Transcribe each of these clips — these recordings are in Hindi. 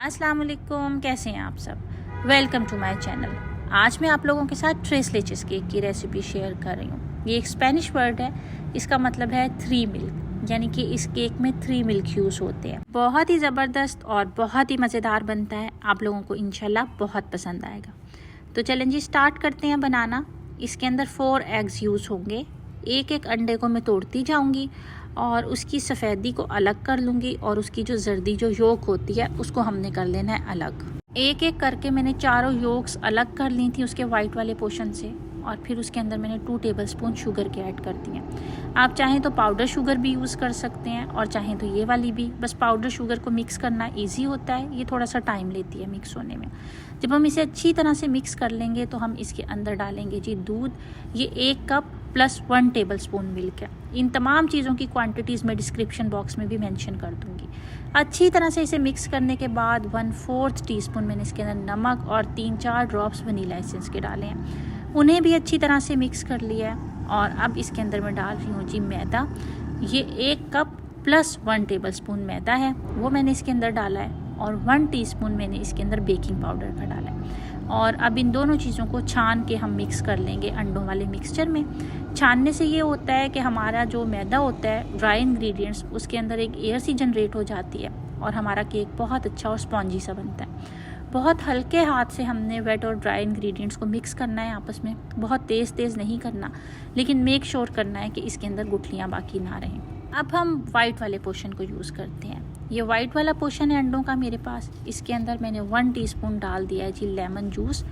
अस्सलाम वालेकुम, कैसे हैं आप सब। Welcome to my channel. आज मैं आप लोगों के साथ ट्रेस लेचेस केक की रेसिपी शेयर कर रही हूँ। ये एक स्पेनिश वर्ड है, इसका मतलब है 3 मिल्क, यानी कि इस केक में 3 मिल्क यूज़ होते हैं। बहुत ही ज़बरदस्त और बहुत ही मज़ेदार बनता है, आप लोगों को इंशाल्लाह बहुत पसंद आएगा। तो चलें जी, स्टार्ट करते हैं बनाना। इसके अंदर 4 एग्स यूज़ होंगे। एक एक अंडे को मैं तोड़ती जाऊंगी और उसकी सफ़ेदी को अलग कर लूँगी और उसकी जो जर्दी जो योक होती है उसको हमने कर लेना है अलग। एक एक करके मैंने चारों योक्स अलग कर ली थी उसके वाइट वाले पोर्शन से, और फिर उसके अंदर मैंने 2 टेबलस्पून शुगर के ऐड कर दिए। आप चाहें तो पाउडर शुगर भी यूज़ कर सकते हैं और चाहें तो ये वाली भी। बस पाउडर शुगर को मिक्स करना इजी होता है, ये थोड़ा सा टाइम लेती है मिक्स होने में। जब हम इसे अच्छी तरह से मिक्स कर लेंगे तो हम इसके अंदर डालेंगे जी दूध। ये 1 कप प्लस 1 टेबलस्पून मिल्क है। इन तमाम चीज़ों की क्वांटिटीज़ मैं डिस्क्रिप्शन बॉक्स में भी मेंशन कर दूंगी। अच्छी तरह से इसे मिक्स करने के बाद 1/4 टीस्पून मैंने इसके अंदर नमक और 3-4 ड्रॉप्स वनीला एसेंस के डाले हैं। उन्हें भी अच्छी तरह से मिक्स कर लिया है। और अब इसके अंदर मैं डाल रही हूँ जी मैदा। ये 1 कप प्लस 1 टेबलस्पून मैदा है, वो मैंने इसके अंदर डाला है। और 1 टीस्पून मैंने इसके अंदर बेकिंग पाउडर का डाला है। और अब इन दोनों चीज़ों को छान के हम मिक्स कर लेंगे अंडों वाले मिक्सचर में। छानने से ये होता है कि हमारा जो मैदा होता है, ड्राई इंग्रेडिएंट्स, उसके अंदर एक एयर सी जनरेट हो जाती है और हमारा केक बहुत अच्छा और स्पॉन्जी सा बनता है। बहुत हल्के हाथ से हमने वेट और ड्राई इंग्रेडिएंट्स को मिक्स करना है आपस में। बहुत तेज़ नहीं करना, लेकिन मेक श्योर करना है कि इसके अंदर गुठलियाँ बाकी ना रहें। अब हम वाइट वाले पोर्शन को यूज़ करते हैं। ये वाइट वाला पोर्शन है अंडों का मेरे पास। इसके अंदर मैंने 1 टीस्पून डाल दिया है जी लेमन जूस।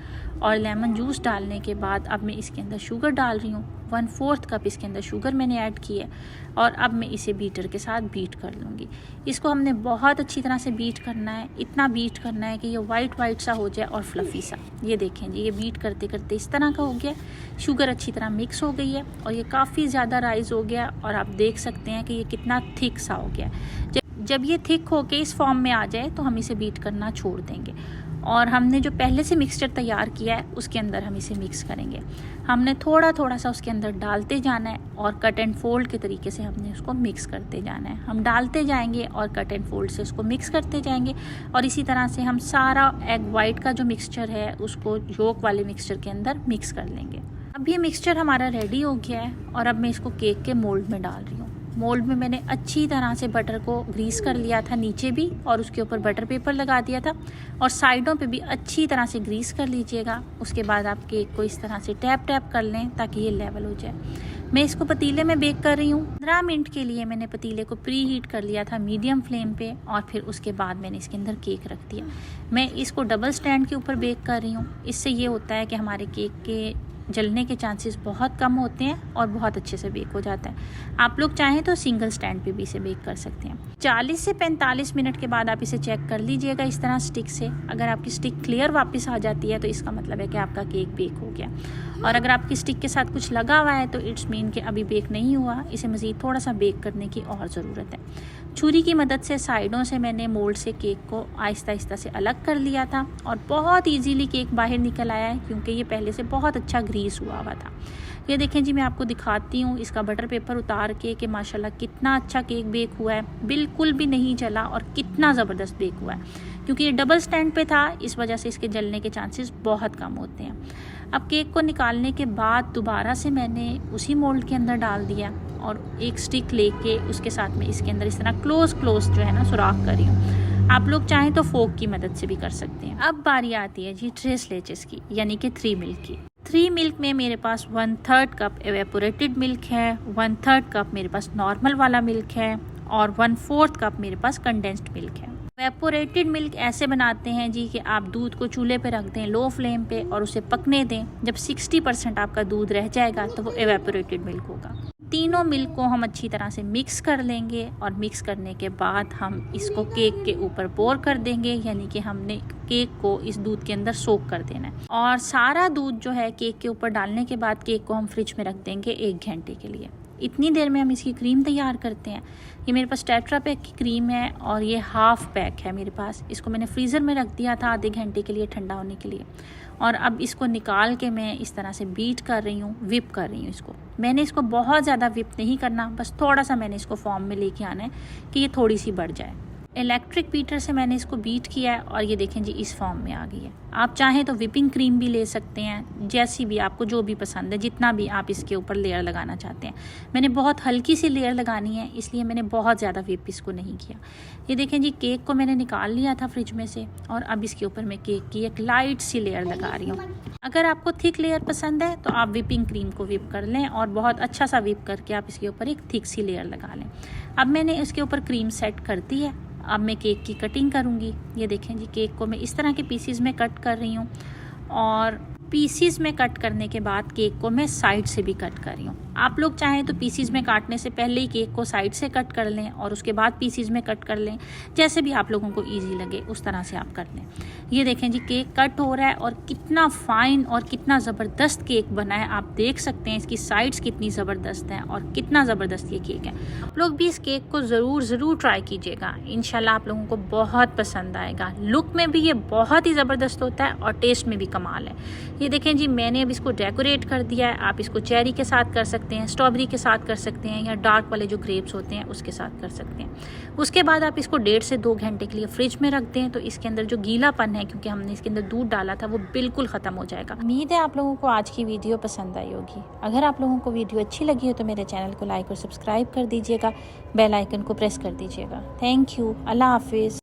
और लेमन जूस डालने के बाद अब मैं इसके अंदर शुगर डाल रही हूँ। 1/4 कप इसके अंदर शुगर मैंने ऐड की है। और अब मैं इसे बीटर के साथ बीट कर लूँगी। इसको हमने बहुत अच्छी तरह से बीट करना है। इतना बीट करना है कि ये वाइट सा हो जाए और फ्लफ़ी सा। ये देखें जी, ये बीट करते करते इस तरह का हो गया। शुगर अच्छी तरह मिक्स हो गई है और ये काफ़ी ज़्यादा राइज हो गया। और आप देख सकते हैं कि ये कितना थिक सा हो गया। जब ये थिक होके इस फॉर्म में आ जाए तो हम इसे बीट करना छोड़ देंगे। और हमने जो पहले से मिक्सचर तैयार किया है उसके अंदर हम इसे मिक्स करेंगे। हमने थोड़ा सा उसके अंदर डालते जाना है और कट एंड फोल्ड के तरीके से हमने उसको मिक्स करते जाना है। हम डालते जाएंगे और कट एंड फोल्ड से उसको मिक्स करते जाएंगे। और इसी तरह से हम सारा एग वाइट का जो मिक्सचर है उसको योक वाले मिक्सचर के अंदर मिक्स कर लेंगे। अब ये मिक्सचर हमारा रेडी हो गया है और अब मैं इसको केक के मोल्ड में डाल रही हूँ। मोल्ड में मैंने अच्छी तरह से बटर को ग्रीस कर लिया था नीचे भी, और उसके ऊपर बटर पेपर लगा दिया था। और साइडों पे भी अच्छी तरह से ग्रीस कर लीजिएगा। उसके बाद आप केक को इस तरह से टैप कर लें ताकि ये लेवल हो जाए। मैं इसको पतीले में बेक कर रही हूँ। 15 मिनट के लिए मैंने पतीले को प्री हीट कर लिया था मीडियम फ्लेम पे। और फिर उसके बाद मैंने इसके अंदर केक रख दिया। मैं इसको डबल स्टैंड के ऊपर बेक कर रही हूँ। इससे ये होता है कि हमारे केक के जलने के चांसेस बहुत कम होते हैं और बहुत अच्छे से बेक हो जाता है। आप लोग चाहें तो सिंगल स्टैंड पे भी इसे बेक कर सकते हैं। 40 से 45 मिनट के बाद आप इसे चेक कर लीजिएगा इस तरह स्टिक से। अगर आपकी स्टिक क्लियर वापस आ जाती है तो इसका मतलब है कि आपका केक बेक हो गया। और अगर आपकी स्टिक के साथ कुछ लगा हुआ है तो इट्स मीन कि अभी बेक नहीं हुआ, इसे मज़ीद थोड़ा सा बेक करने की और ज़रूरत है। छुरी की मदद से साइडों से मैंने मोल्ड से केक को आहिस्ता से अलग कर लिया था और बहुत इजीली केक बाहर निकल आया है, क्योंकि ये पहले से बहुत अच्छा ग्रीस हुआ था। ये देखें जी, मैं आपको दिखाती हूँ इसका बटर पेपर उतार के कि माशाल्लाह कितना अच्छा केक बेक हुआ है। बिल्कुल भी नहीं जला और कितना ज़बरदस्त बेक हुआ है। क्योंकि ये डबल स्टैंड पे था, इस वजह से इसके जलने के चांसेस बहुत कम होते हैं। अब केक को निकालने के बाद दोबारा से मैंने उसी मोल्ड के अंदर डाल दिया और एक स्टिक लेके उसके साथ में इसके अंदर इस तरह क्लोज जो है ना सुराख कर रही हूँ। आप लोग चाहें तो फोक की मदद से भी कर सकते हैं। अब बारी आती है जी ट्रेस लेचेस की, यानी कि 3 मिल्क की। 3 मिल्क में मेरे पास 1/3 कप एवेपोरेटेड मिल्क है, 1/3 कप मेरे पास नॉर्मल वाला मिल्क है और 1/4 कप मेरे पास कंडेंस्ड मिल्क है। एवेपोरेटेड मिल्क ऐसे बनाते हैं जी कि आप दूध को चूल्हे पे रख दें लो फ्लेम पे और उसे पकने दें। जब 60% आपका दूध रह जाएगा तो वो एवेपोरेटेड मिल्क होगा। तीनों मिल्क को हम अच्छी तरह से मिक्स कर लेंगे और मिक्स करने के बाद हम इसको केक के ऊपर पोर कर देंगे, यानी कि हमने केक को इस दूध के अंदर सोक कर देना है। और सारा दूध जो है केक के ऊपर डालने के बाद केक को हम फ्रिज में रख देंगे 1 घंटे के लिए। इतनी देर में हम इसकी क्रीम तैयार करते हैं। ये मेरे पास टेट्रा पैक की क्रीम है और ये हाफ पैक है मेरे पास। इसको मैंने फ्रीज़र में रख दिया था आधे घंटे के लिए ठंडा होने के लिए। और अब इसको निकाल के मैं इस तरह से बीट कर रही हूँ, विप कर रही हूँ इसको। मैंने इसको बहुत ज़्यादा विप नहीं करना, बस थोड़ा सा मैंने इसको फॉर्म में लेके आना है कि ये थोड़ी सी बढ़ जाए। इलेक्ट्रिक बीटर से मैंने इसको बीट किया है और ये देखें जी इस फॉर्म में आ गई है। आप चाहें तो विपिंग क्रीम भी ले सकते हैं, जैसी भी आपको जो भी पसंद है, जितना भी आप इसके ऊपर लेयर लगाना चाहते हैं। मैंने बहुत हल्की सी लेयर लगानी है, इसलिए मैंने बहुत ज़्यादा व्हिप इसको नहीं किया। ये देखें जी केक को मैंने निकाल लिया था फ्रिज में से और अब इसके ऊपर मैं केक की एक लाइट सी लेयर लगा रही हूँ। अगर आपको थिक लेयर पसंद है तो आप विपिंग क्रीम को व्हिप कर लें और बहुत अच्छा सा व्हिप करके आप इसके ऊपर एक थिक सी लेयर लगा लें। अब मैंने इसके ऊपर क्रीम सेट कर दी है। अब मैं केक की कटिंग करूँगी। ये देखें जी केक को मैं इस तरह के पीसीज में कट कर रही हूँ और पीसीज में कट करने के बाद केक को मैं साइड से भी कट कर रही हूँ। आप लोग चाहें तो पीसीज में काटने से पहले ही केक को साइड से कट कर लें और उसके बाद पीसीज में कट कर लें, जैसे भी आप लोगों को इजी लगे उस तरह से आप कर लें। ये देखें जी केक कट हो रहा है और कितना फाइन और कितना ज़बरदस्त केक बना है। आप देख सकते हैं इसकी साइड्स कितनी ज़बरदस्त हैं और कितना ज़बरदस्त ये केक है। आप लोग भी इस केक को ज़रूर ट्राई कीजिएगा, इंशाल्लाह आप लोगों को बहुत पसंद आएगा। लुक में भी ये बहुत ही ज़बरदस्त होता है और टेस्ट में भी कमाल है। ये देखें जी मैंने अब इसको डेकोरेट कर दिया है। आप इसको चेरी के साथ कर सकते हैं, स्ट्रॉबेरी के साथ कर सकते हैं या डार्क वाले जो ग्रेप्स होते हैं उसके साथ कर सकते हैं। उसके बाद आप इसको 1.5 से 2 घंटे के लिए फ्रिज में रख दें तो इसके अंदर जो गीलापन है, क्योंकि हमने इसके अंदर दूध डाला था, वो बिल्कुल ख़त्म हो जाएगा। उम्मीद है आप लोगों को आज की वीडियो पसंद आई होगी। अगर आप लोगों को वीडियो अच्छी लगी हो तो मेरे चैनल को लाइक और सब्सक्राइब कर दीजिएगा, बेल आइकन को प्रेस कर दीजिएगा। थैंक यू, अल्लाह हाफिज़।